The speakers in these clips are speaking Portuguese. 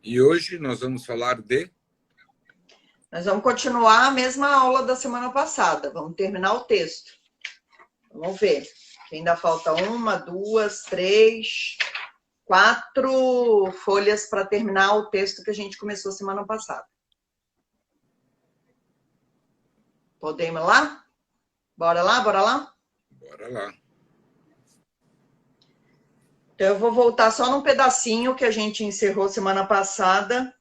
E hoje nós vamos falar de... Nós vamos continuar a mesma aula da semana passada. Vamos terminar o texto. Vamos ver. Ainda falta 1, 2, 3, 4 folhas para terminar o texto que a gente começou semana passada. Podemos lá? Bora lá, bora lá? Bora lá. Então, eu vou voltar só num pedacinho que a gente encerrou semana passada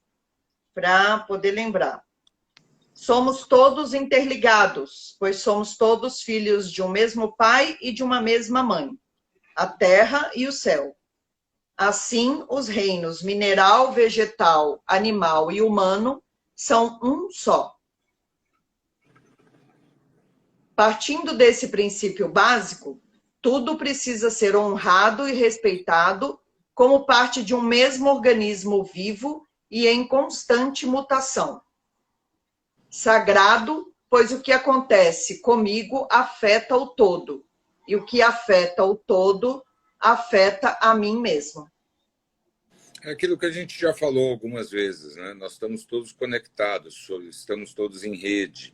para poder lembrar. Somos todos interligados, pois somos todos filhos de um mesmo pai e de uma mesma mãe, a terra e o céu. Assim, os reinos mineral, vegetal, animal e humano são um só. Partindo desse princípio básico, tudo precisa ser honrado e respeitado como parte de um mesmo organismo vivo e em constante mutação. Sagrado, pois o que acontece comigo afeta o todo, e o que afeta o todo afeta a mim mesmo. É aquilo que a gente já falou algumas vezes, né? Nós estamos todos conectados, estamos todos em rede.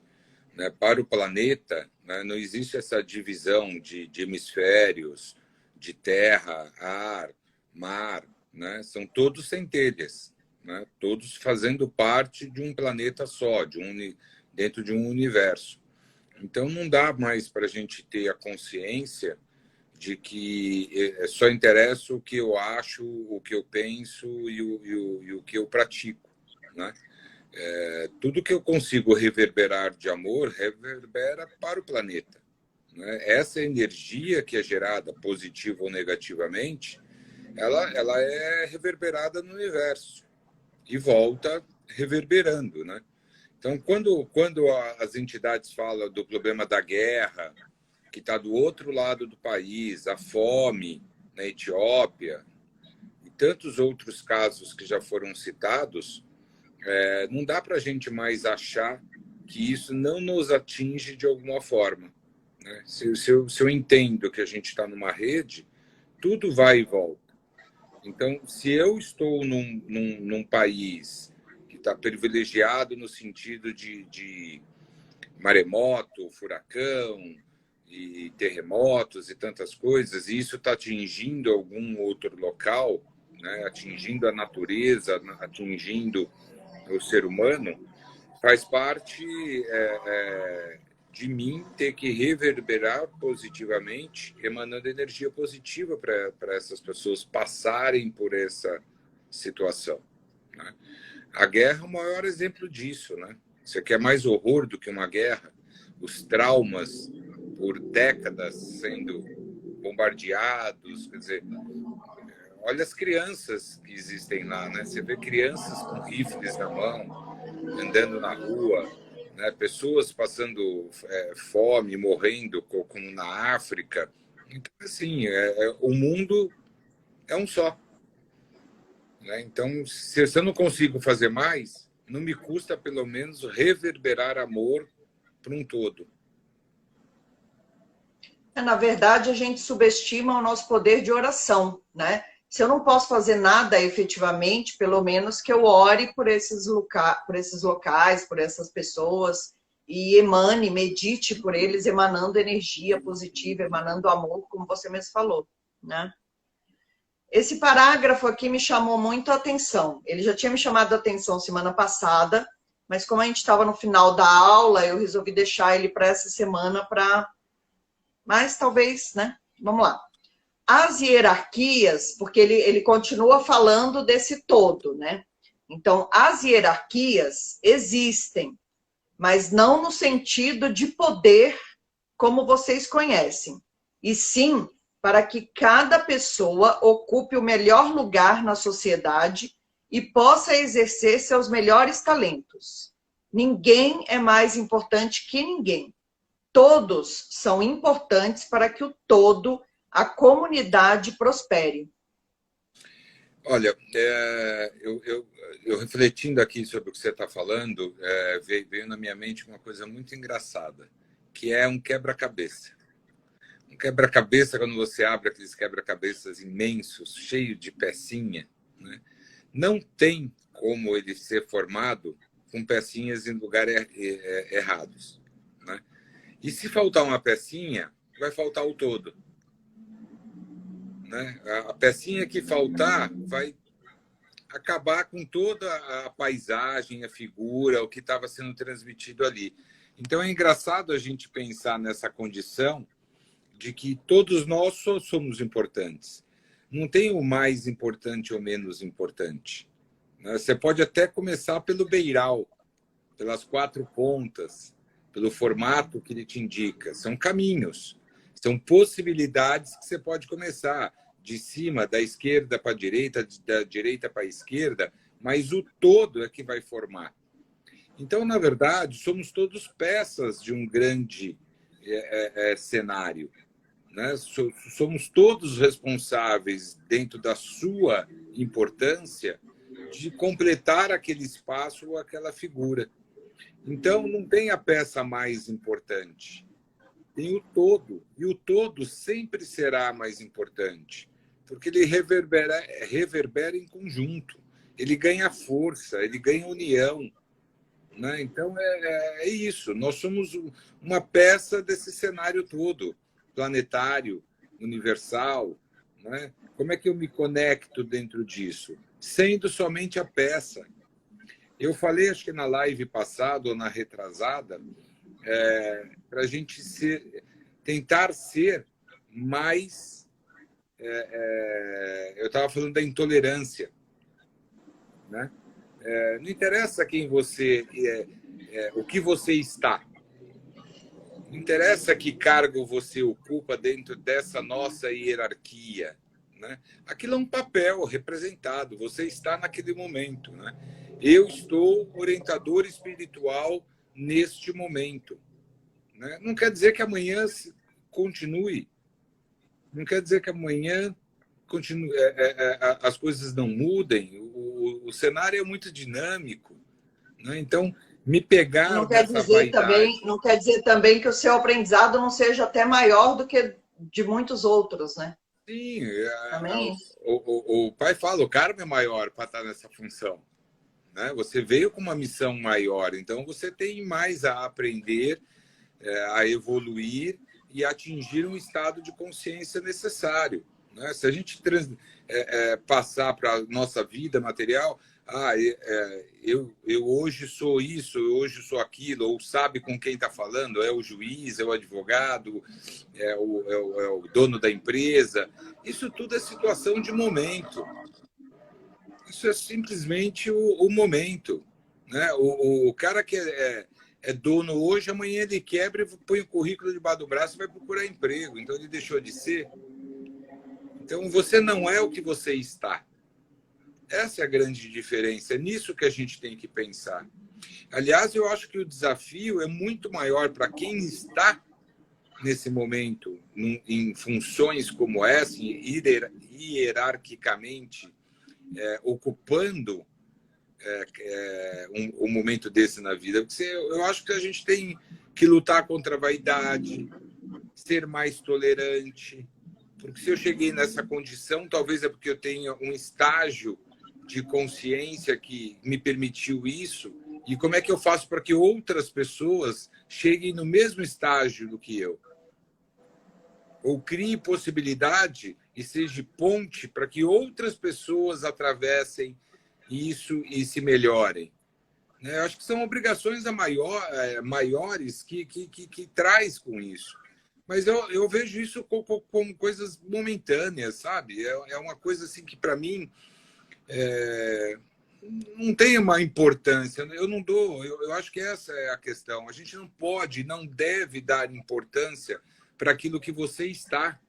Né? Para o planeta, né, não existe essa divisão de hemisférios, de terra, ar, mar. Né? São todos centelhas, né? Todos fazendo parte de um planeta só, dentro de um universo. Então, não dá mais para a gente ter a consciência de que só interessa o que eu acho, o que eu penso e o que eu pratico. Né? Tudo que eu consigo reverberar de amor, reverbera para o planeta. Né? Essa energia que é gerada, positiva ou negativamente, ela é reverberada no universo e volta reverberando. Né? Então, quando as entidades falam do problema da guerra, que está do outro lado do país, a fome na Etiópia e tantos outros casos que já foram citados, não dá para a gente mais achar que isso não nos atinge de alguma forma. Né? Se eu entendo que a gente está numa rede, tudo vai e volta. Então, se eu estou num país que está privilegiado no sentido de maremoto, furacão e terremotos e tantas coisas, e isso está atingindo algum outro local, né? Atingindo a natureza, atingindo o ser humano, faz parte de mim ter que reverberar positivamente, emanando energia positiva para essas pessoas passarem por essa situação. Né? A guerra é o maior exemplo disso. Né? Você quer mais horror do que uma guerra? Os traumas por décadas sendo bombardeados, quer dizer, olha as crianças que existem lá, né? Você vê crianças com rifles na mão, andando na rua, né? Pessoas passando fome, morrendo, como na África. Então, assim, o mundo é um só. Né? Então, se eu não consigo fazer mais, não me custa, pelo menos, reverberar amor para um todo. Na verdade, a gente subestima o nosso poder de oração, né? Se eu não posso fazer nada efetivamente, pelo menos que eu ore por esses locais, por essas pessoas, e emane, medite por eles, emanando energia positiva, emanando amor, como você mesmo falou, né? Esse parágrafo aqui me chamou muito a atenção. Ele já tinha me chamado a atenção semana passada, mas como a gente estava no final da aula, eu resolvi deixar ele para essa semana mas talvez, né? Vamos lá. As hierarquias, porque ele continua falando desse todo, né? Então, as hierarquias existem, mas não no sentido de poder como vocês conhecem, e sim para que cada pessoa ocupe o melhor lugar na sociedade e possa exercer seus melhores talentos. Ninguém é mais importante que ninguém. Todos são importantes para que o todo, a comunidade, prospere. Olha, eu refletindo aqui sobre o que você está falando, veio na minha mente uma coisa muito engraçada, que é um quebra-cabeça. Um quebra-cabeça, quando você abre aqueles quebra-cabeças imensos, cheios de pecinha, né? Não tem como ele ser formado com pecinhas em lugares errados, né? E se faltar uma pecinha, vai faltar o todo, né? A pecinha que faltar vai acabar com toda a paisagem, a figura, o que estava sendo transmitido ali. Então é engraçado a gente pensar nessa condição de que todos nós somos importantes. Não tem o mais importante ou menos importante. Você pode até começar pelo beiral, pelas 4 pontas, pelo formato que ele te indica. São caminhos, são possibilidades que você pode começar de cima, da esquerda para a direita, da direita para a esquerda, mas o todo é que vai formar. Então, na verdade, somos todos peças de um grande cenário, né? Somos todos responsáveis, dentro da sua importância, de completar aquele espaço ou aquela figura. Então, não tem a peça mais importante, tem o todo. E o todo sempre será mais importante, porque ele reverbera em conjunto, ele ganha força, ele ganha união, né? Então, é isso. Nós somos uma peça desse cenário todo, planetário, universal, né? Como é que eu me conecto dentro disso? Sendo somente a peça. Eu falei, acho que na live passada ou na retrasada, para a gente tentar ser mais... eu estava falando da intolerância, né? Não interessa quem você o que você está. Não interessa que cargo você ocupa dentro dessa nossa hierarquia, né? Aquilo é um papel representado. Você está naquele momento, né? Eu estou orientador espiritual neste momento, né? Não quer dizer que amanhã continue. Não quer dizer que amanhã continue, as coisas não mudem. O cenário é muito dinâmico, né? Então, me pegar não quer nessa dizer vaidade... Não quer dizer também que o seu aprendizado não seja até maior do que de muitos outros, né? Sim, Também isso. o pai fala, o karma é maior para estar nessa função, né? Você veio com uma missão maior, então você tem mais a aprender, a evoluir e atingir um estado de consciência necessário, né? Se a gente passar para a nossa vida material, eu hoje sou isso, eu hoje sou aquilo, ou sabe com quem está falando, é o juiz, é o advogado, é o dono da empresa. Isso tudo é situação de momento. Isso é simplesmente o momento, né? O cara que é dono hoje, amanhã ele quebra e põe o currículo debaixo do braço e vai procurar emprego. Então ele deixou de ser. Então você não é o que você está. Essa é a grande diferença. É nisso que a gente tem que pensar. Aliás, eu acho que o desafio é muito maior para quem está nesse momento em funções como essa, hierarquicamente, ocupando um momento desse na vida. Porque eu acho que a gente tem que lutar contra a vaidade, ser mais tolerante. Porque se eu cheguei nessa condição, talvez é porque eu tenha um estágio de consciência que me permitiu isso. E como é que eu faço para que outras pessoas cheguem no mesmo estágio do que eu? Ou crie possibilidade e seja ponte para que outras pessoas atravessem isso e se melhorem. Eu acho que são obrigações maiores que traz com isso. Mas eu vejo isso como coisas momentâneas, sabe? É uma coisa assim que, para mim, não tem uma importância. Eu não dou. Eu acho que essa é a questão. A gente não pode, não deve dar importância para aquilo que você está.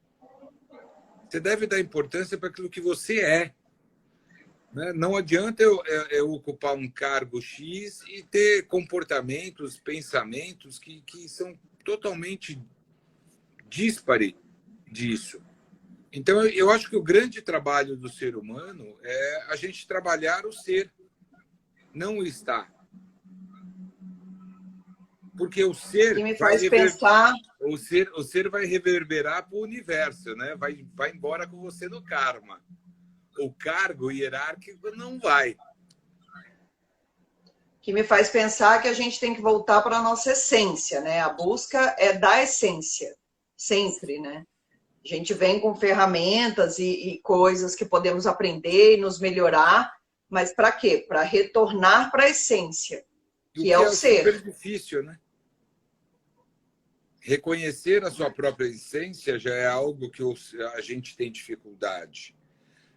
Você deve dar importância para aquilo que você é. Né? Não adianta eu ocupar um cargo X e ter comportamentos, pensamentos que são totalmente díspares disso. Então, eu acho que o grande trabalho do ser humano é a gente trabalhar o ser, não o estar. Porque o ser que me faz pensar... o ser vai reverberar para o universo, né? Vai embora com você no karma. O cargo hierárquico não vai. que me faz pensar que a gente tem que voltar para a nossa essência, né? A busca é da essência, sempre, né? A gente vem com ferramentas e coisas que podemos aprender e nos melhorar, mas para quê? Para retornar para a essência, E o que é que o é super ser. difícil, né? Reconhecer a sua própria essência já é algo que a gente tem dificuldade.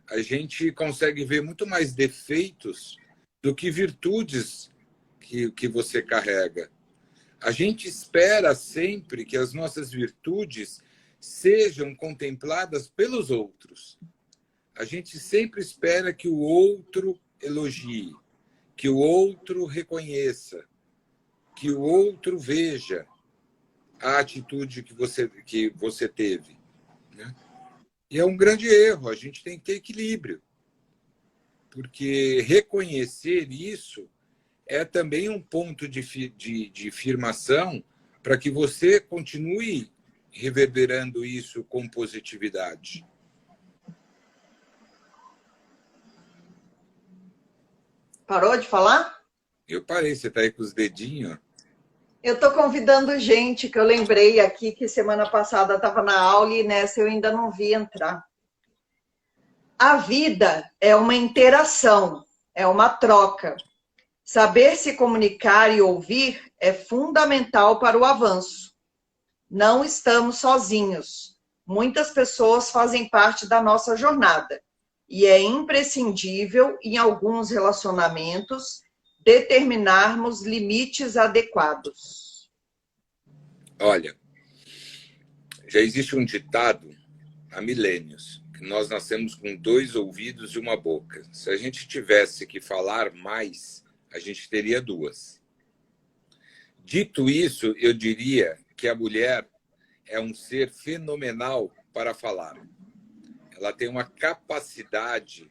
A gente consegue ver muito mais defeitos do que virtudes que você carrega. A gente espera sempre que as nossas virtudes sejam contempladas pelos outros. A gente sempre espera que o outro elogie, que o outro reconheça, que o outro veja a atitude que você teve, né? E é um grande erro. A gente tem que ter equilíbrio, porque reconhecer isso é também um ponto de firmação para que você continue reverberando isso com positividade. Parou de falar? Eu parei, você está aí com os dedinhos. Eu estou convidando gente que eu lembrei aqui que semana passada estava na aula e nessa eu ainda não vi entrar. A vida é uma interação, é uma troca. Saber se comunicar e ouvir é fundamental para o avanço. Não estamos sozinhos. Muitas pessoas fazem parte da nossa jornada e é imprescindível, em alguns relacionamentos, determinarmos limites adequados. Olha, já existe um ditado há milênios, que nós nascemos com 2 ouvidos e uma boca. Se a gente tivesse que falar mais, a gente teria 2. Dito isso, eu diria que a mulher é um ser fenomenal para falar. Ela tem uma capacidade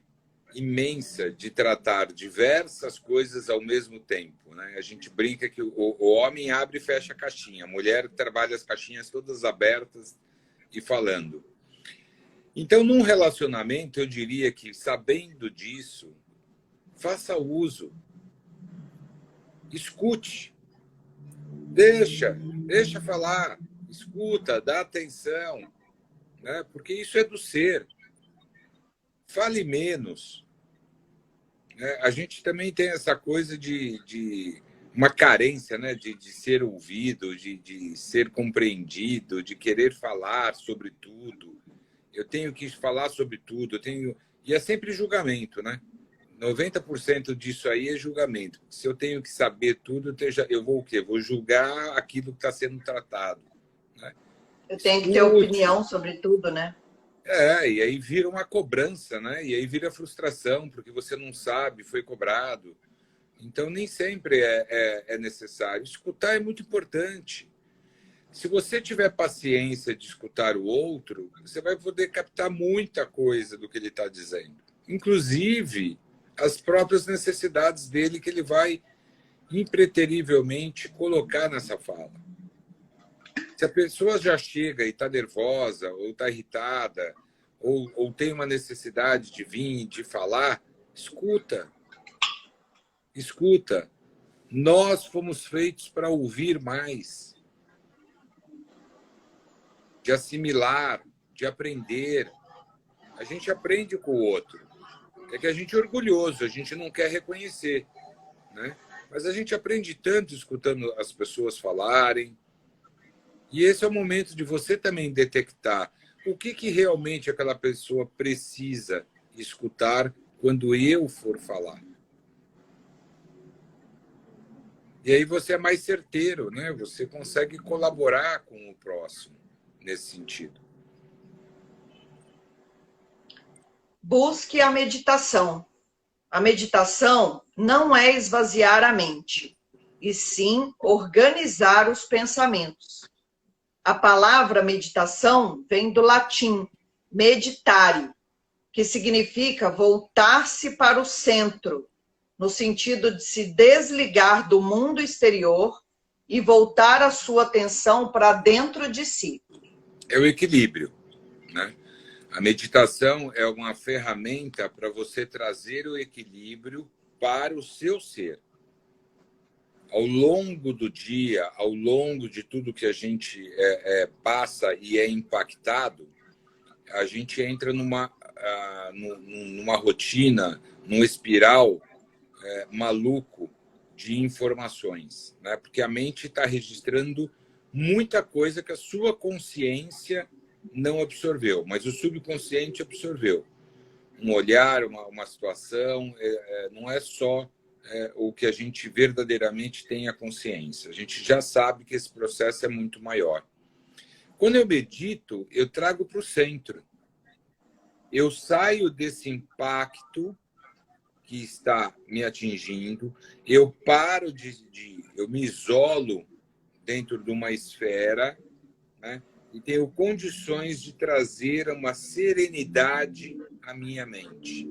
imensa de tratar diversas coisas ao mesmo tempo, né? A gente brinca que o homem abre e fecha a caixinha, a mulher trabalha as caixinhas todas abertas e falando. Então, num relacionamento, eu diria que, sabendo disso, faça uso, escute, deixa falar, escuta, dá atenção, né? Porque isso é do ser. Fale menos, né? A gente também tem essa coisa de uma carência, né? De ser ouvido, de ser compreendido, de querer falar sobre tudo. Eu tenho que falar sobre tudo, e é sempre julgamento, né? 90% disso aí é julgamento. Se eu tenho que saber tudo, eu vou o quê? Vou julgar aquilo que está sendo tratado, né? Eu tenho que ter Escute. opinião sobre tudo, né? E aí vira uma cobrança, né? E aí vira frustração, porque você não sabe, foi cobrado. Então, nem sempre é necessário. Escutar é muito importante. Se você tiver paciência de escutar o outro, você vai poder captar muita coisa do que ele está dizendo. Inclusive, as próprias necessidades dele que ele vai impreterivelmente colocar nessa fala. Se a pessoa já chega e está nervosa, ou está irritada, ou tem uma necessidade de vir, de falar, escuta. Escuta. Nós fomos feitos para ouvir mais, de assimilar, de aprender. A gente aprende com o outro. É que a gente é orgulhoso, a gente não quer reconhecer, né? Mas a gente aprende tanto escutando as pessoas falarem. E esse é o momento de você também detectar o que realmente aquela pessoa precisa escutar quando eu for falar. E aí você é mais certeiro, né? Você consegue colaborar com o próximo nesse sentido. Busque a meditação. A meditação não é esvaziar a mente, e sim organizar os pensamentos. A palavra meditação vem do latim meditare, que significa voltar-se para o centro, no sentido de se desligar do mundo exterior e voltar a sua atenção para dentro de si. É o equilíbrio, né? A meditação é uma ferramenta para você trazer o equilíbrio para o seu ser. ao longo do dia, ao longo de tudo que a gente passa e é impactado, a gente entra numa rotina, num espiral maluco de informações, né? Porque a mente está registrando muita coisa que a sua consciência não absorveu, mas o subconsciente absorveu. Um olhar, uma situação, não é só o que a gente verdadeiramente tem a consciência. A gente já sabe que esse processo é muito maior. Quando eu medito, eu trago para o centro. Eu saio desse impacto que está me atingindo, eu paro eu me isolo dentro de uma esfera, né? E tenho condições de trazer uma serenidade à minha mente.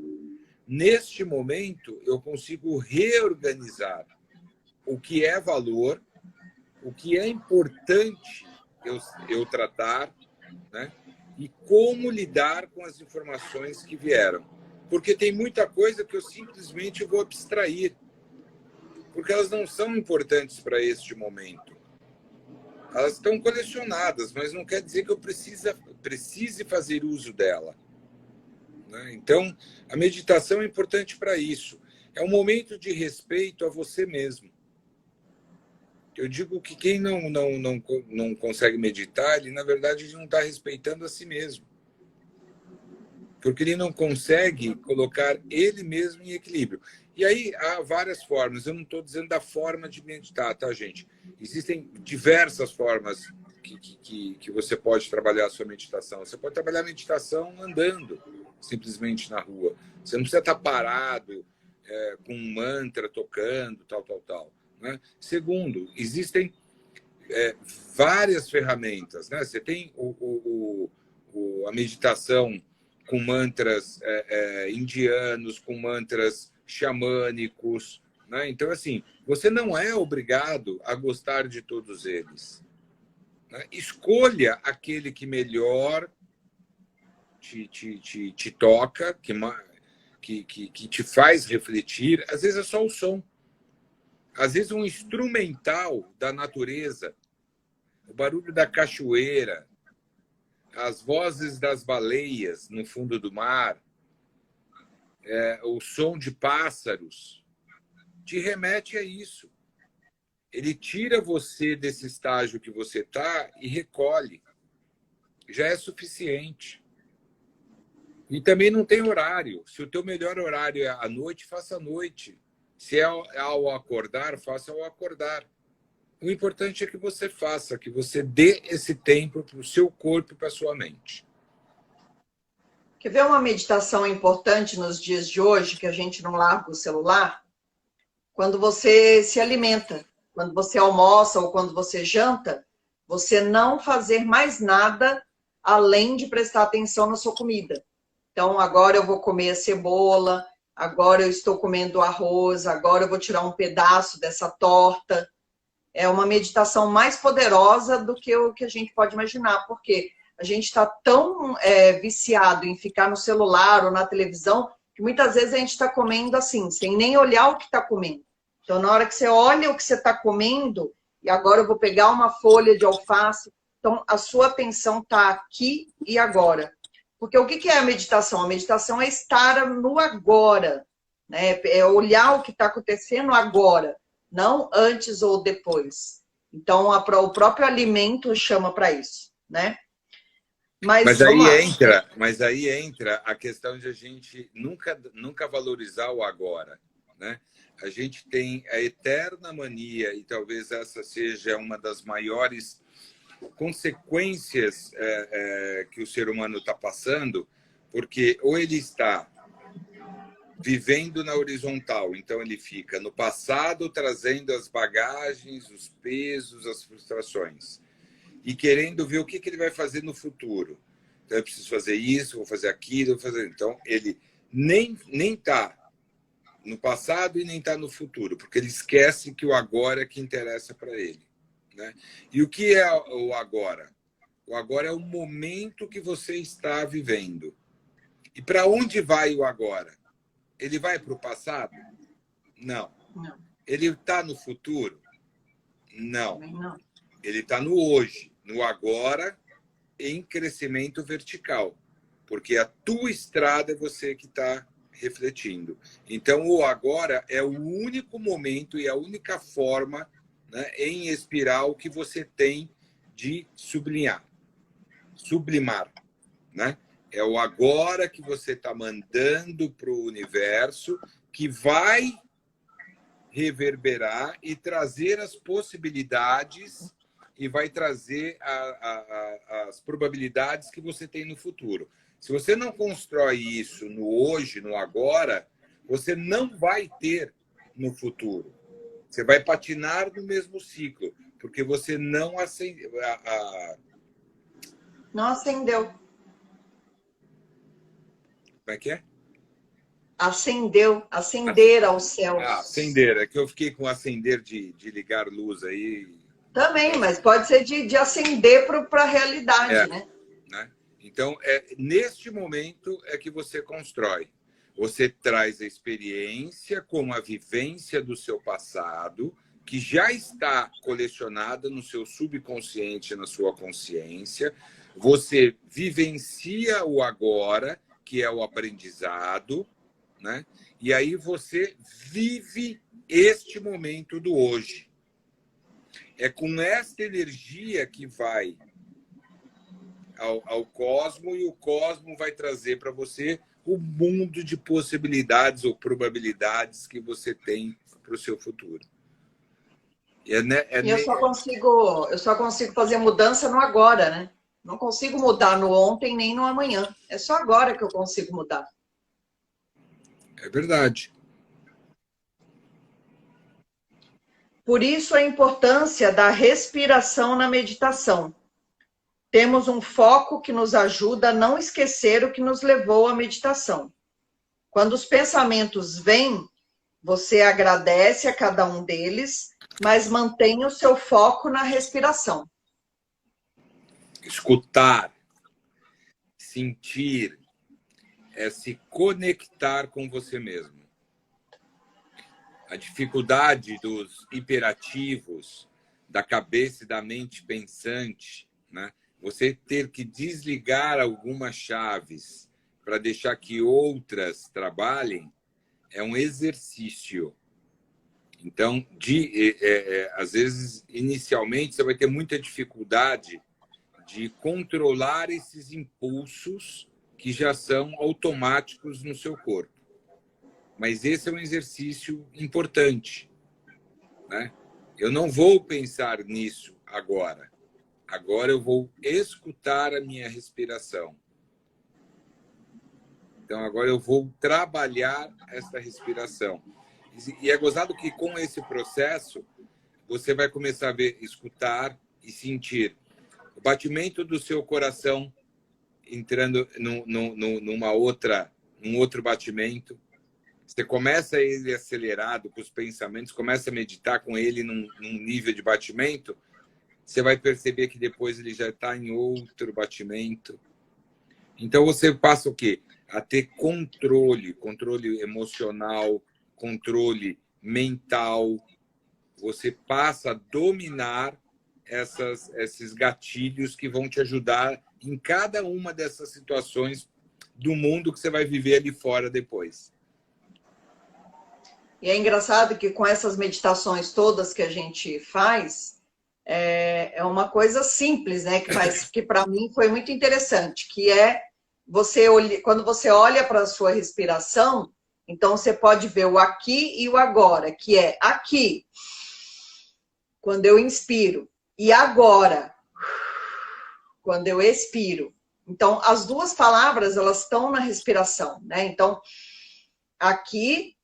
Neste momento, eu consigo reorganizar o que é valor, o que é importante eu tratar, né? E como lidar com as informações que vieram. Porque tem muita coisa que eu simplesmente vou abstrair, porque elas não são importantes para este momento. Elas estão colecionadas, mas não quer dizer que eu precise fazer uso dela, né? Então, a meditação é importante para isso. É um momento de respeito a você mesmo. Eu digo que quem não consegue meditar, ele, na verdade, ele não está respeitando a si mesmo. Porque ele não consegue colocar ele mesmo em equilíbrio. E aí há várias formas. Eu não estou dizendo da forma de meditar, tá, gente? Existem diversas formas que você pode trabalhar a sua meditação. Você pode trabalhar a meditação andando, simplesmente na rua. Você não precisa estar parado com um mantra tocando, tal, né? Segundo, existem várias ferramentas, né? Você tem a meditação com mantras indianos, com mantras xamânicos, né? Então, assim, você não é obrigado a gostar de todos eles, né? Escolha aquele que melhor te toca, que te faz refletir. Às vezes é só o som. Às vezes um instrumental da natureza, o barulho da cachoeira, as vozes das baleias no fundo do mar, o som de pássaros, te remete a isso. Ele tira você desse estágio que você está e recolhe. Já é suficiente. E também não tem horário. Se o teu melhor horário é à noite, faça à noite. Se é ao acordar, faça ao acordar. O importante é que você faça, que você dê esse tempo para o seu corpo e para a sua mente. Quer ver uma meditação importante nos dias de hoje, que a gente não larga o celular? Quando você se alimenta, quando você almoça ou quando você janta, você não fazer mais nada além de prestar atenção na sua comida. Então, agora eu vou comer a cebola, agora eu estou comendo arroz, agora eu vou tirar um pedaço dessa torta. É uma meditação mais poderosa do que o que a gente pode imaginar, porque a gente está tão viciado em ficar no celular ou na televisão, que muitas vezes a gente está comendo assim, sem nem olhar o que está comendo. Então, na hora que você olha o que você está comendo, e agora eu vou pegar uma folha de alface, então a sua atenção está aqui e agora. Porque o que é a meditação? A meditação é estar no agora, né? É olhar o que está acontecendo agora, não antes ou depois. Então, o próprio alimento chama para isso, né? Mas aí entra a questão de a gente nunca valorizar o agora, né? A gente tem a eterna mania, e talvez essa seja uma das maiores consequências que o ser humano está passando, porque ou ele está vivendo na horizontal, então ele fica no passado trazendo as bagagens, os pesos, as frustrações, e querendo ver o que ele vai fazer no futuro. Então, eu preciso fazer isso, vou fazer aquilo, vou fazer... Então, ele nem está no passado e nem está no futuro, porque ele esquece que o agora é que interessa para ele, né? E o que é o agora? O agora é o momento que você está vivendo. E para onde vai o agora? Ele vai para o passado? Não. Ele está no futuro? Não. Também não. Ele está no hoje, no agora, em crescimento vertical. Porque a tua estrada é você que está refletindo. Então, o agora é o único momento e a única forma, né, em espiral que você tem de sublimar, né? É o agora que você está mandando para o universo, que vai reverberar e trazer as possibilidades e vai trazer as probabilidades que você tem no futuro. Se você não constrói isso no hoje, no agora, você não vai ter no futuro. Você vai patinar no mesmo ciclo, porque você não acendeu. Não acendeu. Como é que é? Acendeu, acender aos céus. Acender. É que eu fiquei com acender de ligar luz aí. Também, mas pode ser de acender para a realidade, né? Então, neste momento é que você constrói. Você traz a experiência como a vivência do seu passado, que já está colecionada no seu subconsciente, na sua consciência. Você vivencia o agora, que é o aprendizado, né? E aí você vive este momento do hoje. É com esta energia que vai ao cosmo, e o cosmo vai trazer para você o mundo de possibilidades ou probabilidades que você tem para o seu futuro. E eu só consigo fazer mudança no agora, né? Não consigo mudar no ontem nem no amanhã. É só agora que eu consigo mudar. É verdade. Por isso a importância da respiração na meditação. Temos um foco que nos ajuda a não esquecer o que nos levou à meditação. Quando os pensamentos vêm, você agradece a cada um deles, mas mantém o seu foco na respiração. Escutar, sentir, é se conectar com você mesmo. A dificuldade dos hiperativos, da cabeça e da mente pensante, né? Você ter que desligar algumas chaves para deixar que outras trabalhem, é um exercício. Então, às vezes, inicialmente, você vai ter muita dificuldade de controlar esses impulsos que já são automáticos no seu corpo. Mas esse é um exercício importante, né? Eu não vou pensar nisso agora. Agora eu vou escutar a minha respiração. Então, agora eu vou trabalhar essa respiração. E é gozado que, com esse processo, você vai começar a ver, escutar e sentir o batimento do seu coração entrando num outro batimento. Você começa ele acelerado com os pensamentos, começa a meditar com ele num nível de batimento, você vai perceber que depois ele já está em outro batimento. Então, você passa o quê? A ter controle emocional, controle mental. Você passa a dominar esses gatilhos que vão te ajudar em cada uma dessas situações do mundo que você vai viver ali fora depois. E é engraçado que com essas meditações todas que a gente faz, é uma coisa simples, né? Que para mim foi muito interessante, que é quando você olha para a sua respiração, então você pode ver o aqui e o agora, que é aqui, quando eu inspiro, e agora, quando eu expiro. Então, as duas palavras, elas estão na respiração, né? Então, aqui,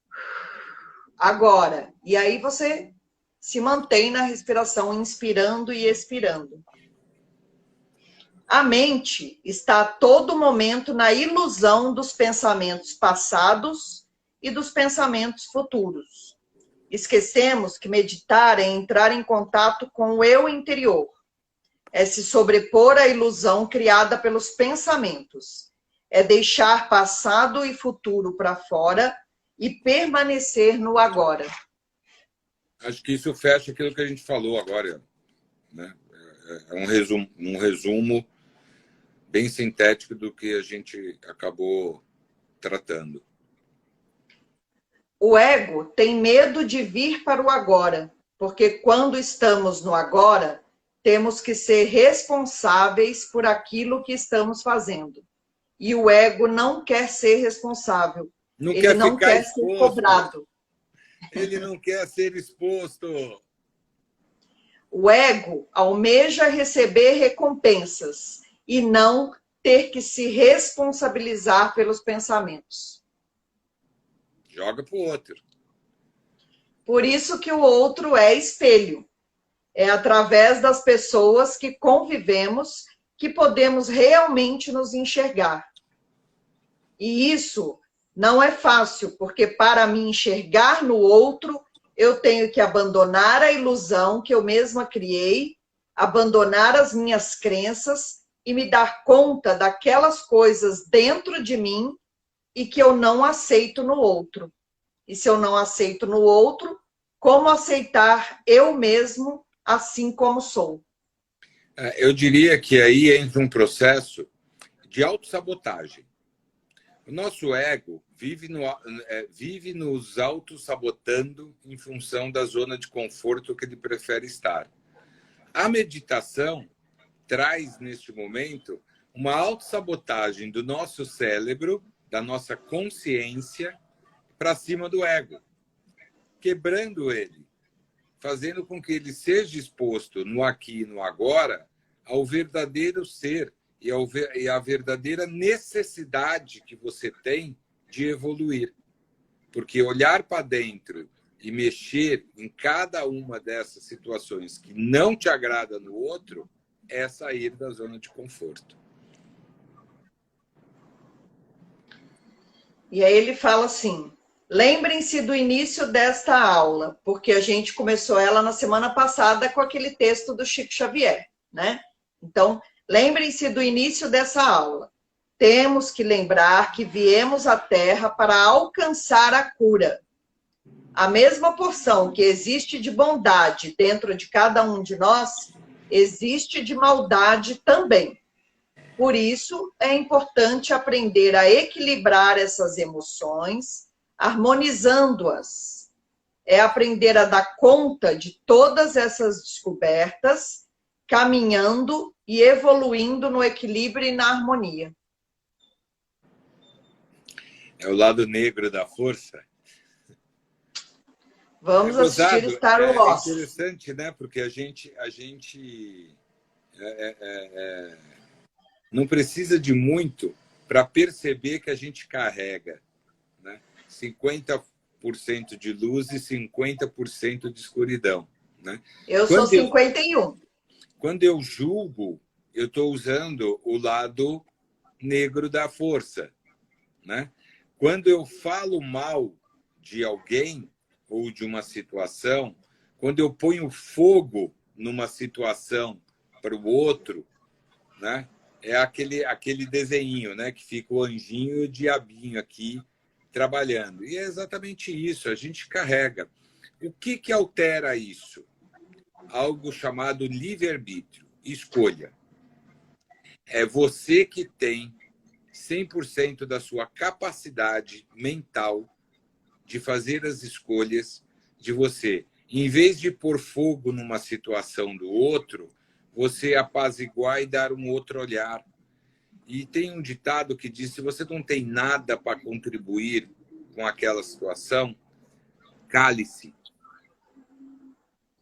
agora. E aí você se mantém na respiração, inspirando e expirando. A mente está a todo momento na ilusão dos pensamentos passados e dos pensamentos futuros. Esquecemos que meditar é entrar em contato com o eu interior. É se sobrepor à ilusão criada pelos pensamentos. É deixar passado e futuro para fora e permanecer no agora. Acho que isso fecha aquilo que a gente falou agora, né? É um resumo bem sintético do que a gente acabou tratando. O ego tem medo de vir para o agora, porque quando estamos no agora, temos que ser responsáveis por aquilo que estamos fazendo. E o ego não quer ser responsável. Não Ele quer não ficar quer ser exposto. cobrado. Ele não quer ser exposto. O ego almeja receber recompensas e não ter que se responsabilizar pelos pensamentos. Joga para o outro. Por isso que o outro é espelho. É através das pessoas que convivemos que podemos realmente nos enxergar. E isso não é fácil, porque para me enxergar no outro, eu tenho que abandonar a ilusão que eu mesma criei, abandonar as minhas crenças e me dar conta daquelas coisas dentro de mim e que eu não aceito no outro. E se eu não aceito no outro, como aceitar eu mesmo assim como sou? Eu diria que aí entra um processo de autossabotagem. O nosso ego vive nos autossabotando em função da zona de conforto que ele prefere estar. A meditação traz, neste momento, uma autossabotagem do nosso cérebro, da nossa consciência, para cima do ego, quebrando ele, fazendo com que ele seja exposto no aqui e no agora ao verdadeiro ser e a verdadeira necessidade que você tem de evoluir. Porque olhar para dentro e mexer em cada uma dessas situações que não te agrada no outro é sair da zona de conforto. E aí ele fala assim: lembrem-se do início desta aula, porque a gente começou ela na semana passada com aquele texto do Chico Xavier, né? Então, lembrem-se do início dessa aula. Temos que lembrar que viemos à Terra para alcançar a cura. A mesma porção que existe de bondade dentro de cada um de nós, existe de maldade também. Por isso, é importante aprender a equilibrar essas emoções, harmonizando-as. É aprender a dar conta de todas essas descobertas, caminhando e evoluindo no equilíbrio e na harmonia. É o lado negro da força. Vamos assistir Star Wars. É interessante, né? Porque a gente não precisa de muito para perceber que a gente carrega, né? 50% de luz e 50% de escuridão, né? Eu sou 51. Quando eu julgo, eu estou usando o lado negro da força, né? Quando eu falo mal de alguém ou de uma situação, quando eu ponho fogo numa situação para o outro, né? É aquele desenho, né? Que fica o anjinho e o diabinho aqui trabalhando. E é exatamente isso, a gente carrega. O que altera isso? Algo chamado livre-arbítrio, escolha. É você que tem 100% da sua capacidade mental de fazer as escolhas de você. Em vez de pôr fogo numa situação do outro, você apaziguar e dar um outro olhar. E tem um ditado que diz: se você não tem nada para contribuir com aquela situação, cale-se.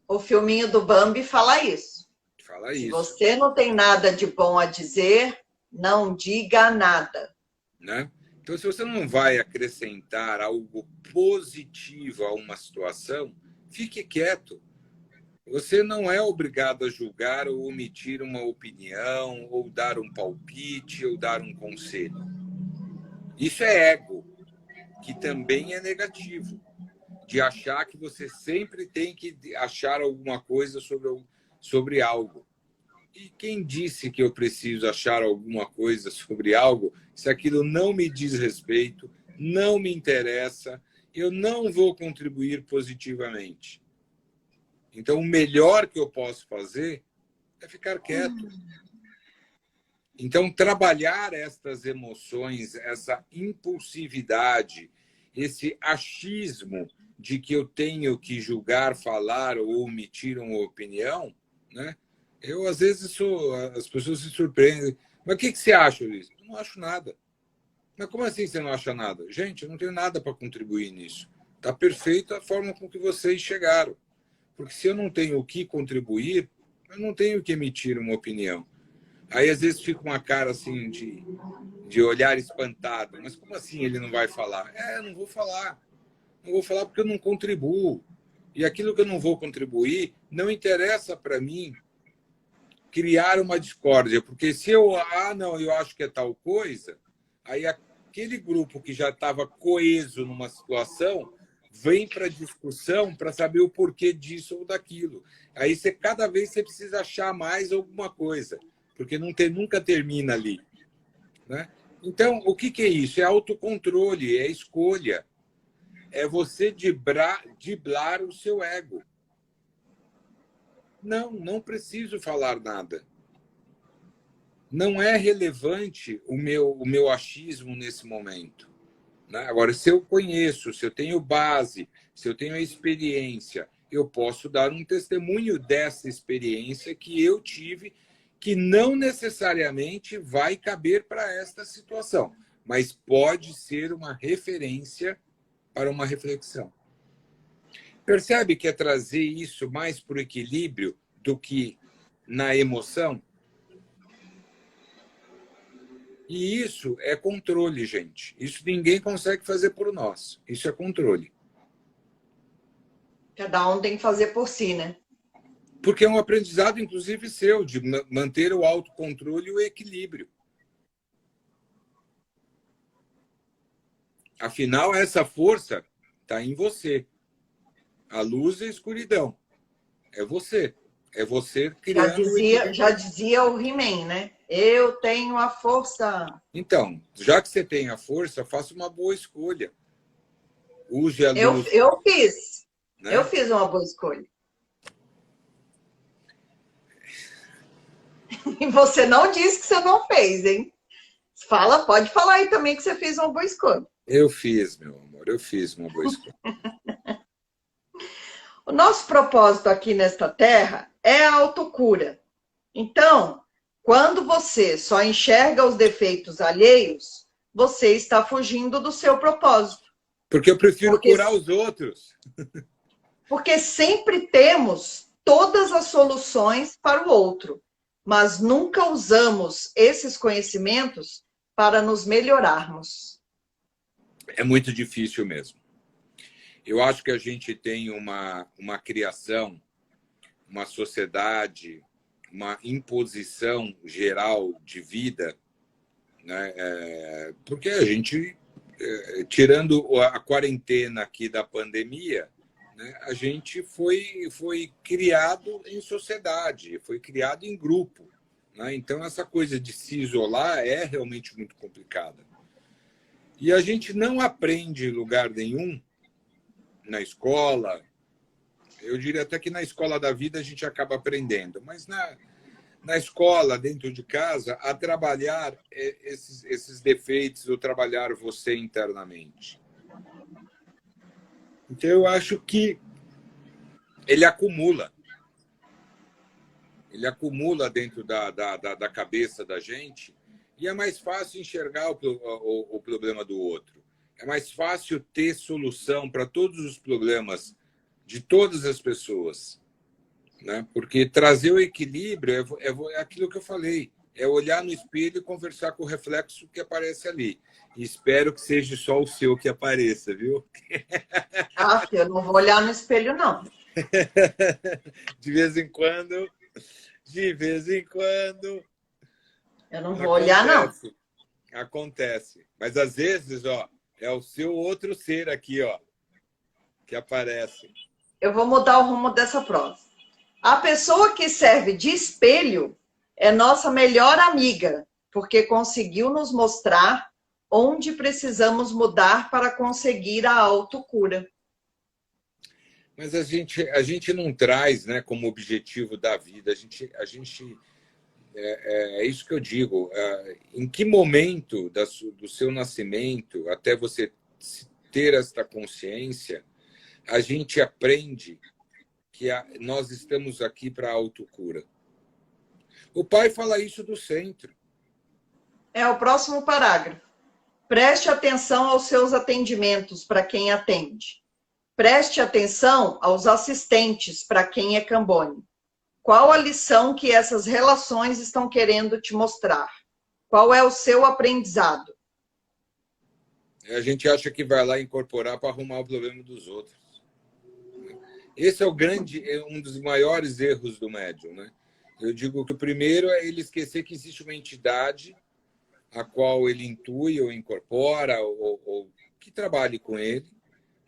O filminho do Bambi fala isso. Fala Se isso. você não tem nada de bom a dizer, não diga nada. Né? Então, se você não vai acrescentar algo positivo a uma situação, fique quieto. Você não é obrigado a julgar ou omitir uma opinião, ou dar um palpite, ou dar um conselho. Isso é ego, que também é negativo, de achar que você sempre tem que achar alguma coisa sobre algo. E quem disse que eu preciso achar alguma coisa sobre algo se aquilo não me diz respeito, não me interessa, eu não vou contribuir positivamente? Então, o melhor que eu posso fazer é ficar quieto. Então, trabalhar estas emoções, essa impulsividade, esse achismo de que eu tenho que julgar, falar ou omitir uma opinião, né? Eu, às vezes, as pessoas se surpreendem. Mas o que você acha, Luiz? Eu não acho nada. Mas como assim você não acha nada? Gente, eu não tenho nada para contribuir nisso. Está perfeita a forma com que vocês chegaram. Porque se eu não tenho o que contribuir, eu não tenho que emitir uma opinião. Aí, às vezes, fica uma cara assim de olhar espantado. Mas como assim ele não vai falar? Eu não vou falar. Não vou falar porque eu não contribuo. E aquilo que eu não vou contribuir não interessa para mim criar uma discórdia. Porque se eu, não, eu acho que é tal coisa, aí aquele grupo que já estava coeso numa situação vem para a discussão para saber o porquê disso ou daquilo. Aí cada vez você precisa achar mais alguma coisa, porque nunca termina ali, né? Então, o que é isso? É autocontrole, é escolha. É você driblar o seu ego. Não preciso falar nada. Não é relevante o meu achismo nesse momento. Agora, se eu conheço, se eu tenho base, se eu tenho experiência, eu posso dar um testemunho dessa experiência que eu tive, que não necessariamente vai caber para esta situação, mas pode ser uma referência para uma reflexão. Percebe que é trazer isso mais para o equilíbrio do que na emoção? E isso é controle, gente. Isso ninguém consegue fazer por nós. Isso é controle. Cada um tem que fazer por si, né? Porque é um aprendizado, inclusive, seu, de manter o autocontrole e o equilíbrio. Afinal, essa força está em você. A luz e a escuridão. É você. É você criando o equilíbrio. Já dizia o He-Man, né? Eu tenho a força. Então, já que você tem a força, faça uma boa escolha. Use a luz. Eu fiz. Né? Eu fiz uma boa escolha. E você não disse que você não fez, hein? Pode falar aí também que você fez uma boa escolha. Eu fiz, meu amor. Eu fiz uma boa escolha. O nosso propósito aqui nesta terra é a autocura. Então, quando você só enxerga os defeitos alheios, você está fugindo do seu propósito. Porque eu prefiro curar os outros. Porque sempre temos todas as soluções para o outro, mas nunca usamos esses conhecimentos para nos melhorarmos. É muito difícil mesmo. Eu acho que a gente tem uma criação, uma sociedade, uma imposição geral de vida, né? Porque a gente, tirando a quarentena aqui da pandemia, né? A gente foi criado em sociedade, foi criado em grupo, né? Então, essa coisa de se isolar é realmente muito complicada. E a gente não aprende em lugar nenhum, na escola, eu diria até que na escola da vida a gente acaba aprendendo, mas na escola, dentro de casa, a trabalhar esses defeitos, ou trabalhar você internamente. Então, eu acho que ele acumula dentro da cabeça da gente, e é mais fácil enxergar o problema do outro. É mais fácil ter solução para todos os problemas de todas as pessoas, né? Porque trazer o equilíbrio é aquilo que eu falei, é olhar no espelho e conversar com o reflexo que aparece ali. E espero que seja só o seu que apareça, viu? Eu não vou olhar no espelho, não. De vez em quando. Eu não vou olhar, não. Acontece. Mas, às vezes, é o seu outro ser aqui, que aparece. Eu vou mudar o rumo dessa prosa. A pessoa que serve de espelho é nossa melhor amiga, porque conseguiu nos mostrar onde precisamos mudar para conseguir a autocura. Mas a gente não traz, né, como objetivo da vida. É isso que eu digo. Em que momento do seu nascimento, até você ter esta consciência, a gente aprende que nós estamos aqui para a autocura? O pai fala isso do centro. É o próximo parágrafo. Preste atenção aos seus atendimentos para quem atende. Preste atenção aos assistentes para quem é Cambone. Qual a lição que essas relações estão querendo te mostrar? Qual é o seu aprendizado? A gente acha que vai lá incorporar para arrumar o problema dos outros. Esse é um dos maiores erros do médium, né? Eu digo que o primeiro é ele esquecer que existe uma entidade a qual ele intui ou incorpora ou que trabalhe com ele,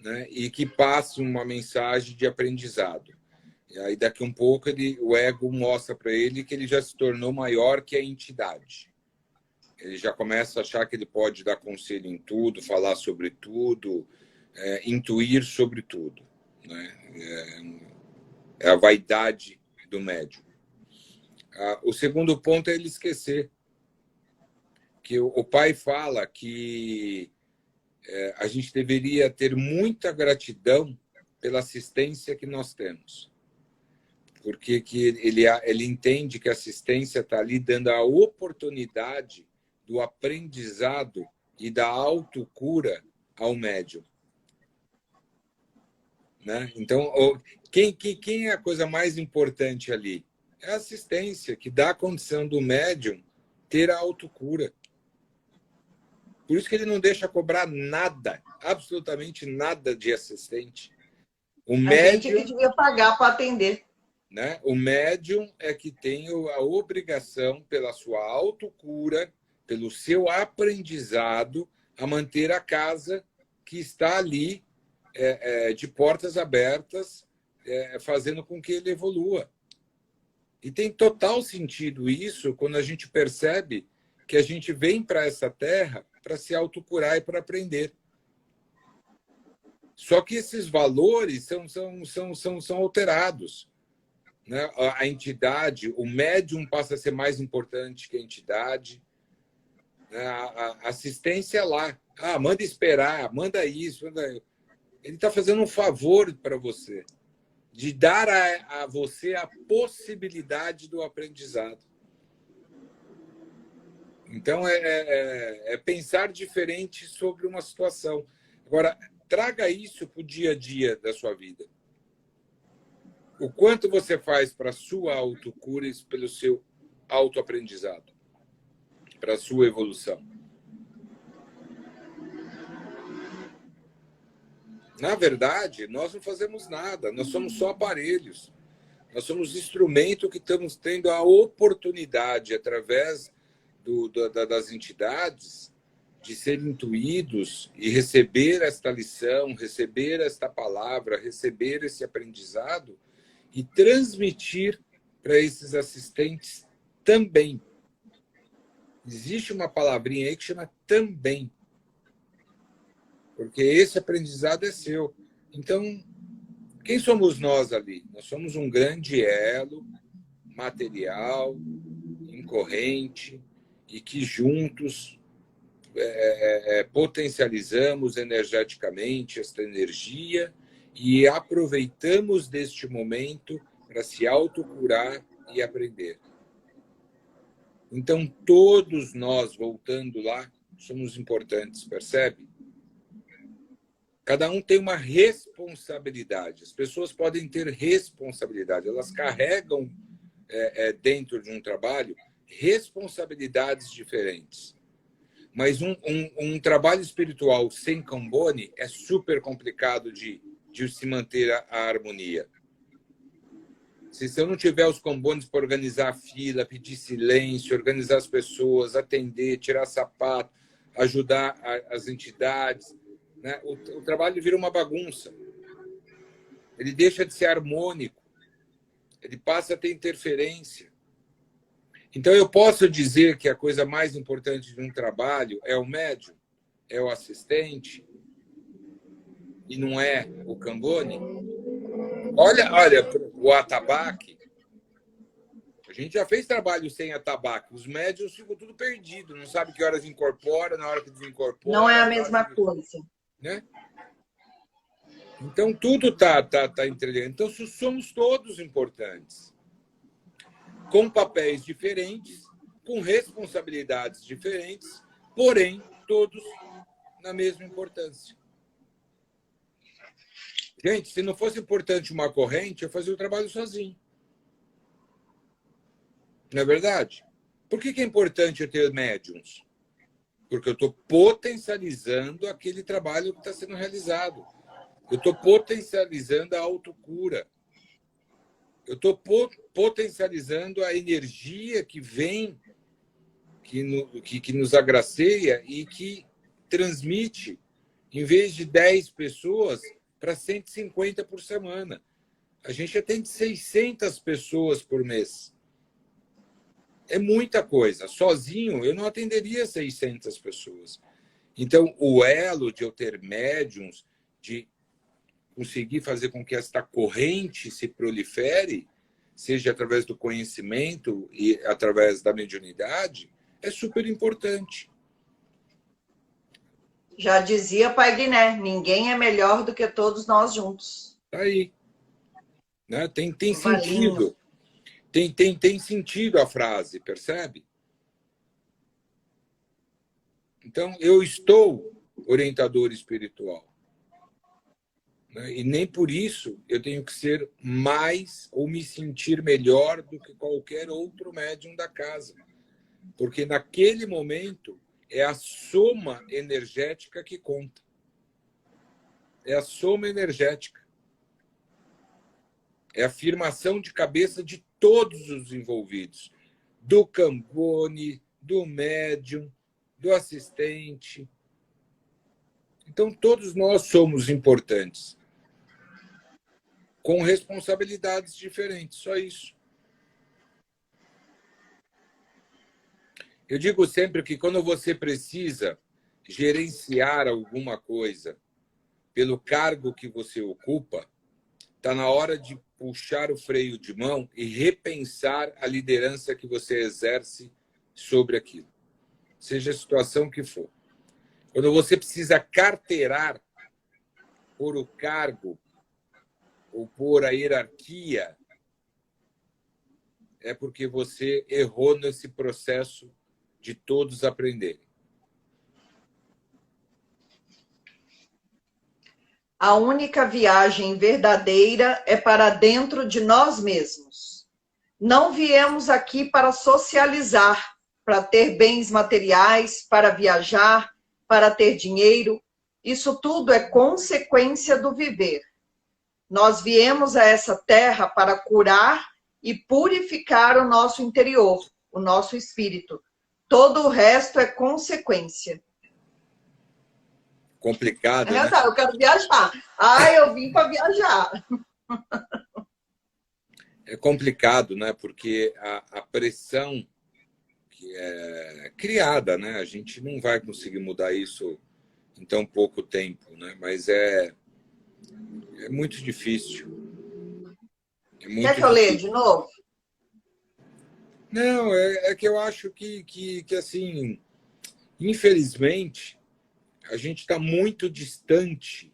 né? E que passe uma mensagem de aprendizado. E aí, daqui um pouco, o ego mostra para ele que ele já se tornou maior que a entidade. Ele já começa a achar que ele pode dar conselho em tudo, falar sobre tudo, intuir sobre tudo, né? É a vaidade do médium. O segundo ponto é ele esquecer que o pai fala que a gente deveria ter muita gratidão pela assistência que nós temos. Porque ele entende que a assistência está ali dando a oportunidade do aprendizado e da autocura ao médium. Né? Então, quem é a coisa mais importante ali? É a assistência, que dá a condição do médium ter a autocura. Por isso que ele não deixa cobrar nada, absolutamente nada de assistente. A gente é que devia pagar para atender. Né? O médium é que tem a obrigação, pela sua autocura, pelo seu aprendizado, a manter a casa que está ali de portas abertas, fazendo com que ele evolua. E tem total sentido isso quando a gente percebe que a gente vem para essa terra para se autocurar e para aprender. Só que esses valores são alterados. Né? A entidade, o médium passa a ser mais importante que a entidade. A assistência lá. Manda esperar, manda isso. Ele está fazendo um favor para você, de dar a você a possibilidade do aprendizado. Então, é pensar diferente sobre uma situação. Agora, traga isso para o dia a dia da sua vida. O quanto você faz para a sua autocura e pelo seu autoaprendizado, para a sua evolução. Na verdade, nós não fazemos nada, nós somos só aparelhos. Nós somos instrumento que estamos tendo a oportunidade, através das entidades, de ser intuídos e receber esta lição, receber esta palavra, receber esse aprendizado e transmitir para esses assistentes também. Existe uma palavrinha aí que chama também, porque esse aprendizado é seu. Então, quem somos nós ali? Nós somos um grande elo material, incorrente, e que juntos potencializamos energeticamente esta energia e aproveitamos deste momento para se autocurar e aprender. Então, todos nós, voltando lá, somos importantes, percebe? Cada um tem uma responsabilidade. As pessoas podem ter responsabilidade, elas carregam dentro de um trabalho responsabilidades diferentes. Mas um trabalho espiritual sem Cambone é super complicado de se manter a harmonia. Se eu não tiver os Cambones para organizar a fila, pedir silêncio, organizar as pessoas, atender, tirar sapato, ajudar as entidades, né? O trabalho vira uma bagunça. Ele deixa de ser harmônico. Ele passa a ter interferência. Então, eu posso dizer que a coisa mais importante de um trabalho é o médium, é o assistente, e não é o Cambone? Olha, o atabaque, a gente já fez trabalho sem atabaque. Os médios ficam tudo perdidos, não sabe que horas incorpora, na hora que Não é a desincorpora, na hora mesma que... coisa. Né? Então, tudo tá entregando. Então, somos todos importantes, com papéis diferentes, com responsabilidades diferentes, porém, todos na mesma importância. Gente, se não fosse importante uma corrente, eu fazia o trabalho sozinho. Não é verdade? Por que é importante eu ter médiums? Porque eu estou potencializando aquele trabalho que está sendo realizado. Eu estou potencializando a autocura. Eu estou potencializando a energia que vem, que nos agraceia e que transmite, em vez de 10 pessoas, para 150 por semana. A gente atende 600 pessoas por mês. É muita coisa. Sozinho, eu não atenderia 600 pessoas. Então, o elo de eu ter médiums, de conseguir fazer com que esta corrente se prolifere, seja através do conhecimento e através da mediunidade, é super importante. Já dizia Pai Guiné, ninguém é melhor do que todos nós juntos. Tá aí. Né? Tem sentido. Tem sentido a frase, percebe? Então, eu estou orientador espiritual. Né? E nem por isso eu tenho que ser mais ou me sentir melhor do que qualquer outro médium da casa. Porque naquele momento é a soma energética que conta. É a soma energética. É a afirmação de cabeça de todos os envolvidos. Do Cambone, do médium, do assistente. Então, todos nós somos importantes. Com responsabilidades diferentes, só isso. Eu digo sempre que quando você precisa gerenciar alguma coisa pelo cargo que você ocupa, está na hora de puxar o freio de mão e repensar a liderança que você exerce sobre aquilo, seja a situação que for. Quando você precisa carteirar por o cargo ou por a hierarquia, é porque você errou nesse processo de todos aprenderem. A única viagem verdadeira é para dentro de nós mesmos. Não viemos aqui para socializar, para ter bens materiais, para viajar, para ter dinheiro. Isso tudo é consequência do viver. Nós viemos a essa terra para curar e purificar o nosso interior, o nosso espírito. Todo o resto é consequência. Complicado, né? Eu quero viajar. Eu vim para viajar. É complicado, né? Porque a pressão que é criada, né? A gente não vai conseguir mudar isso em tão pouco tempo, né? Mas é muito difícil. Quer que eu leia de novo? Não, é que eu acho que assim, infelizmente, a gente está muito distante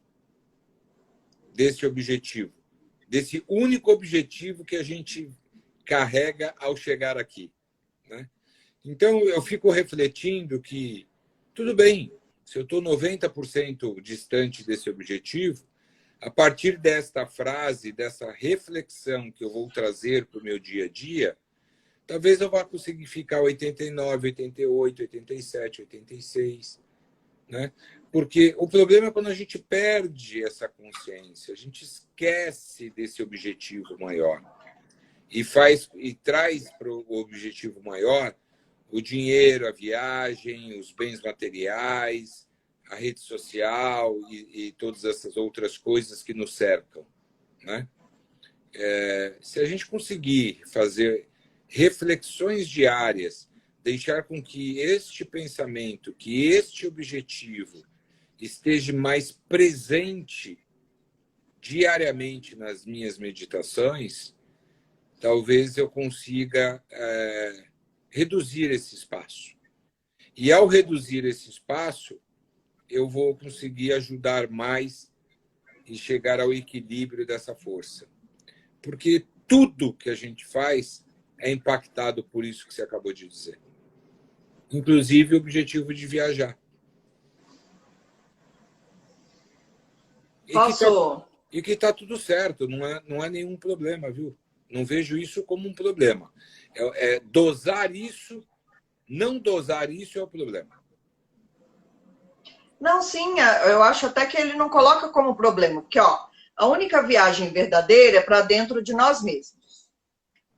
desse objetivo, desse único objetivo que a gente carrega ao chegar aqui, né? Então, eu fico refletindo que, tudo bem, se eu estou 90% distante desse objetivo, a partir desta frase, dessa reflexão que eu vou trazer para o meu dia a dia, talvez eu vá conseguir ficar 89, 88, 87, 86, né? Porque o problema é quando a gente perde essa consciência, a gente esquece desse objetivo maior e traz para o objetivo maior o dinheiro, a viagem, os bens materiais, a rede social e todas essas outras coisas que nos cercam, né? Se a gente conseguir fazer reflexões diárias, deixar com que este pensamento, que este objetivo esteja mais presente diariamente nas minhas meditações, talvez eu consiga reduzir esse espaço. E ao reduzir esse espaço, eu vou conseguir ajudar mais e chegar ao equilíbrio dessa força. Porque tudo que a gente faz é impactado por isso que você acabou de dizer. Inclusive o objetivo de viajar. Posso? E que está tudo certo, não é nenhum problema, viu? Não vejo isso como um problema. Dosar isso, não dosar isso é o problema. Não, sim, eu acho até que ele não coloca como problema, porque ó, a única viagem verdadeira é para dentro de nós mesmos.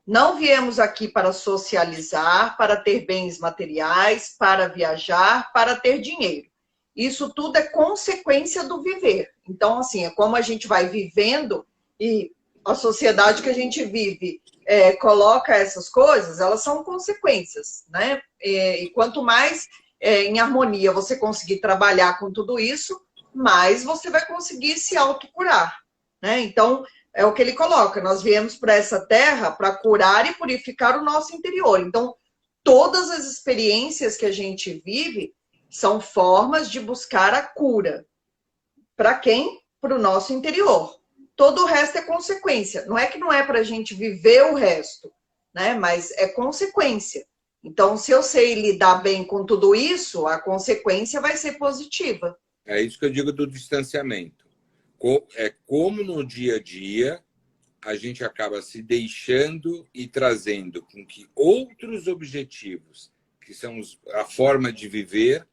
Não viemos aqui para socializar, para ter bens materiais, para viajar, para ter dinheiro. Isso tudo é consequência do viver. Então, assim, é como a gente vai vivendo e a sociedade que a gente vive coloca essas coisas, elas são consequências, né? E quanto mais em harmonia você conseguir trabalhar com tudo isso, mais você vai conseguir se autocurar, né? Então, é o que ele coloca, nós viemos para essa terra para curar e purificar o nosso interior. Então, todas as experiências que a gente vive são formas de buscar a cura. Para quem? Para o nosso interior. Todo o resto é consequência. Não é que não é para a gente viver o resto, né? Mas é consequência. Então, se eu sei lidar bem com tudo isso, a consequência vai ser positiva. É isso que eu digo do distanciamento. É como no dia a dia a gente acaba se deixando e trazendo com que outros objetivos, que são a forma de viver,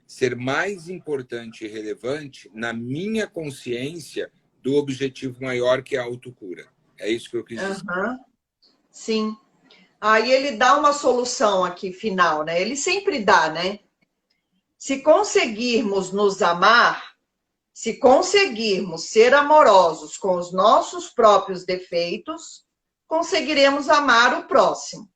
ser mais importante e relevante na minha consciência do objetivo maior, que é a autocura. É isso que eu quis dizer. Sim. Aí ele dá uma solução aqui final, né? Ele sempre dá, né? Se conseguirmos nos amar, se conseguirmos ser amorosos com os nossos próprios defeitos, conseguiremos amar o próximo.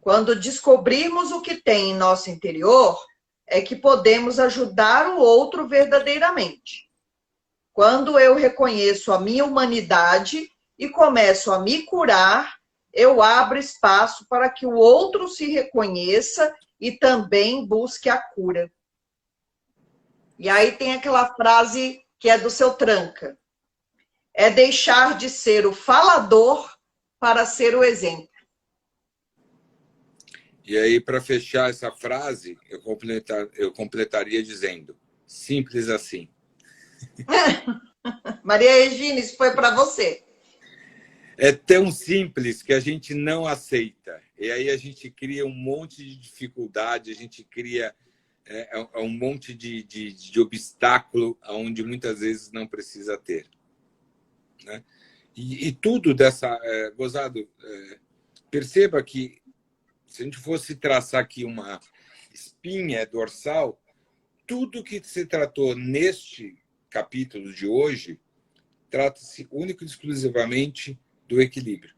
Quando descobrirmos o que tem em nosso interior, é que podemos ajudar o outro verdadeiramente. Quando eu reconheço a minha humanidade e começo a me curar, eu abro espaço para que o outro se reconheça e também busque a cura. E aí tem aquela frase que é do seu Tranca. É deixar de ser o falador para ser o exemplo. E aí, para fechar essa frase, eu completaria dizendo: simples assim. Maria Regina, isso foi para você. É tão simples que a gente não aceita. E aí a gente cria um monte de dificuldade, a gente cria um monte de obstáculo onde muitas vezes não precisa ter. Né? E tudo dessa... gozado, perceba que se a gente fosse traçar aqui uma espinha dorsal, tudo que se tratou neste capítulo de hoje trata-se único e exclusivamente do equilíbrio.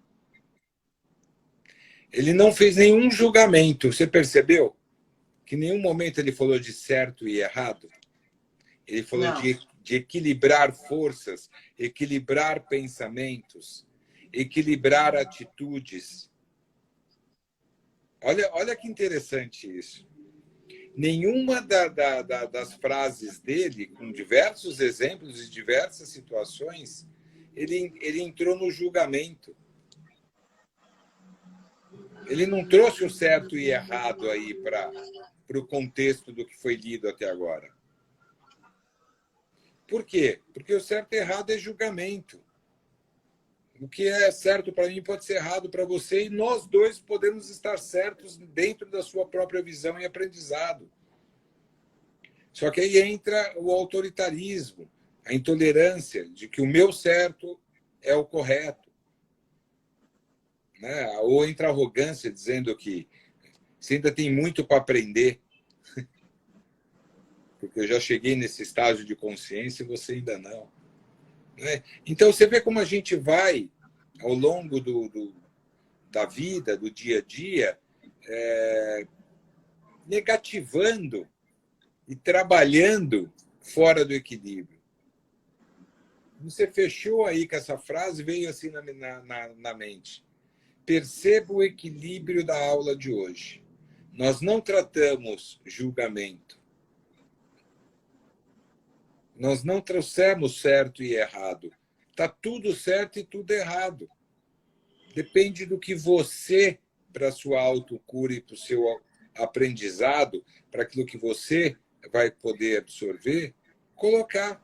Ele não fez nenhum julgamento. Você percebeu? Que em nenhum momento ele falou de certo e errado. Ele falou de equilibrar forças, equilibrar pensamentos, equilibrar atitudes. Olha que interessante isso. Nenhuma das frases dele, com diversos exemplos e diversas situações, ele entrou no julgamento. Ele não trouxe o certo e errado aí para o contexto do que foi lido até agora. Por quê? Porque o certo e errado é julgamento. O que é certo para mim pode ser errado para você, e nós dois podemos estar certos dentro da sua própria visão e aprendizado. Só que aí entra o autoritarismo, a intolerância de que o meu certo é o correto. Né? Ou entra a arrogância dizendo que você ainda tem muito para aprender, porque eu já cheguei nesse estágio de consciência e você ainda não. Né? Então, você vê como a gente vai, ao longo da vida, do dia a dia, negativando e trabalhando fora do equilíbrio. Você fechou aí com essa frase, veio assim na mente. Perceba o equilíbrio da aula de hoje. Nós não tratamos julgamento. Nós não trouxemos certo e errado. Está tudo certo e tudo errado. Depende do que você, para a sua autocura e para o seu aprendizado, para aquilo que você vai poder absorver, colocar.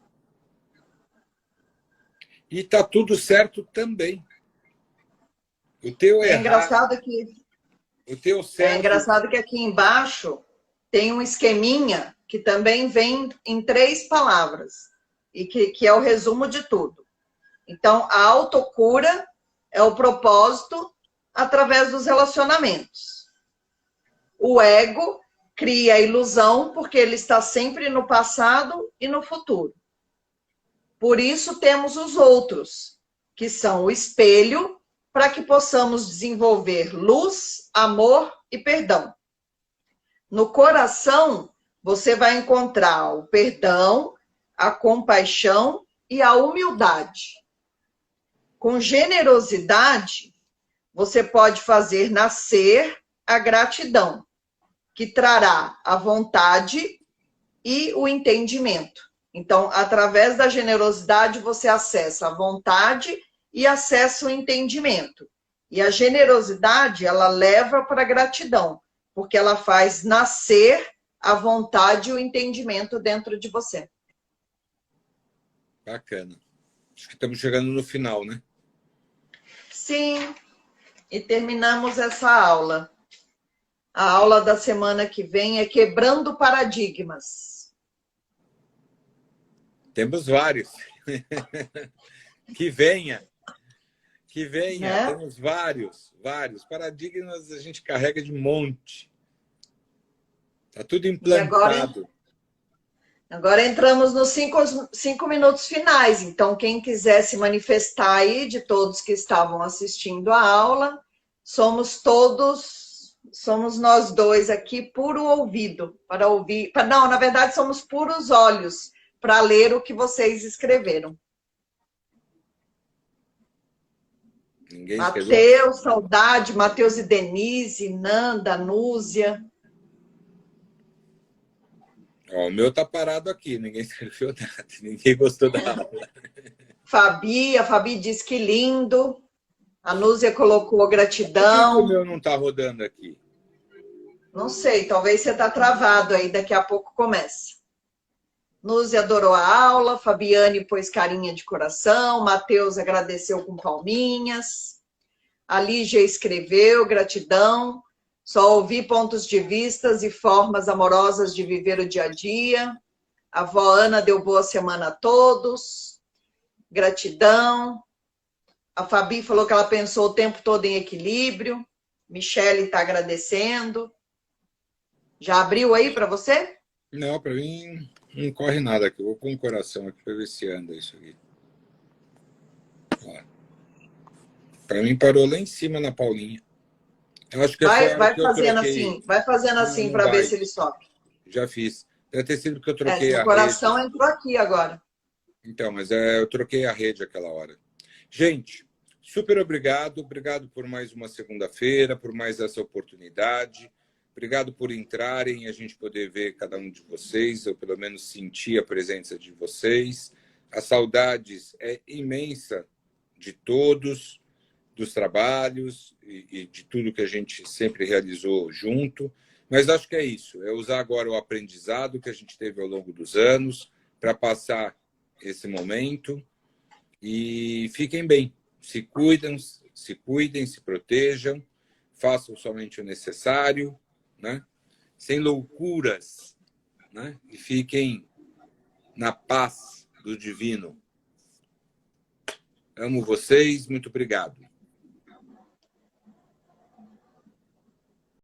E está tudo certo também. O teu É errado, engraçado que o teu certo. aqui embaixo tem um esqueminha que também vem em 3 palavras e que é o resumo de tudo. Então, a autocura é o propósito através dos relacionamentos. O ego cria a ilusão porque ele está sempre no passado e no futuro. Por isso temos os outros, que são o espelho, para que possamos desenvolver luz, amor e perdão. No coração, você vai encontrar o perdão, a compaixão e a humildade. Com generosidade, você pode fazer nascer a gratidão, que trará a vontade e o entendimento. Então, através da generosidade, você acessa a vontade e acessa o entendimento. E a generosidade, ela leva para a gratidão, porque ela faz nascer a vontade e o entendimento dentro de você. Bacana. Acho que estamos chegando no final, né? Sim, e terminamos essa aula. A aula da semana que vem é Quebrando Paradigmas. Temos vários. Que venha. Que venha. Né? Temos vários. Paradigmas a gente carrega de monte. Está tudo implantado. Agora entramos nos 5 minutos finais. Então, quem quiser se manifestar aí, de todos que estavam assistindo a aula, somos nós dois aqui, puro ouvido, para ouvir. Não, na verdade, somos puros olhos para ler o que vocês escreveram. Mateus, saudade, Mateus e Denise, Nanda, Núzia. Ó, o meu está parado aqui, ninguém escreveu nada, ninguém gostou da aula. A Fabi diz que lindo. A Núzia colocou gratidão. Por que o meu não está rodando aqui? Não sei, talvez você está travado aí, daqui a pouco começa. Núzia adorou a aula, Fabiane pôs carinha de coração, Mateus agradeceu com palminhas, a Lígia escreveu, gratidão, só ouvi pontos de vistas e formas amorosas de viver o dia a dia, a avó Ana deu boa semana a todos, gratidão, a Fabi falou que ela pensou o tempo todo em equilíbrio, Michele está agradecendo. Já abriu aí para você? Não, para mim não corre nada aqui. Eu vou pôr um coração aqui para ver se anda isso aqui. Para mim parou lá em cima na Paulinha. Eu acho que vai fazendo assim para ver se ele sobe. Já fiz. Deve ter sido porque eu troquei a rede. O coração entrou aqui agora. Então, mas eu troquei a rede aquela hora. Gente, super obrigado. Obrigado por mais uma segunda-feira, por mais essa oportunidade. Obrigado por entrarem e a gente poder ver cada um de vocês, ou pelo menos sentir a presença de vocês. As saudades é imensa de todos, dos trabalhos e de tudo que a gente sempre realizou junto. Mas acho que é isso, é usar agora o aprendizado que a gente teve ao longo dos anos para passar esse momento. E fiquem bem, se cuidem, se protejam, façam somente o necessário, né? Sem loucuras, né? E fiquem na paz do divino. Amo vocês, muito obrigado.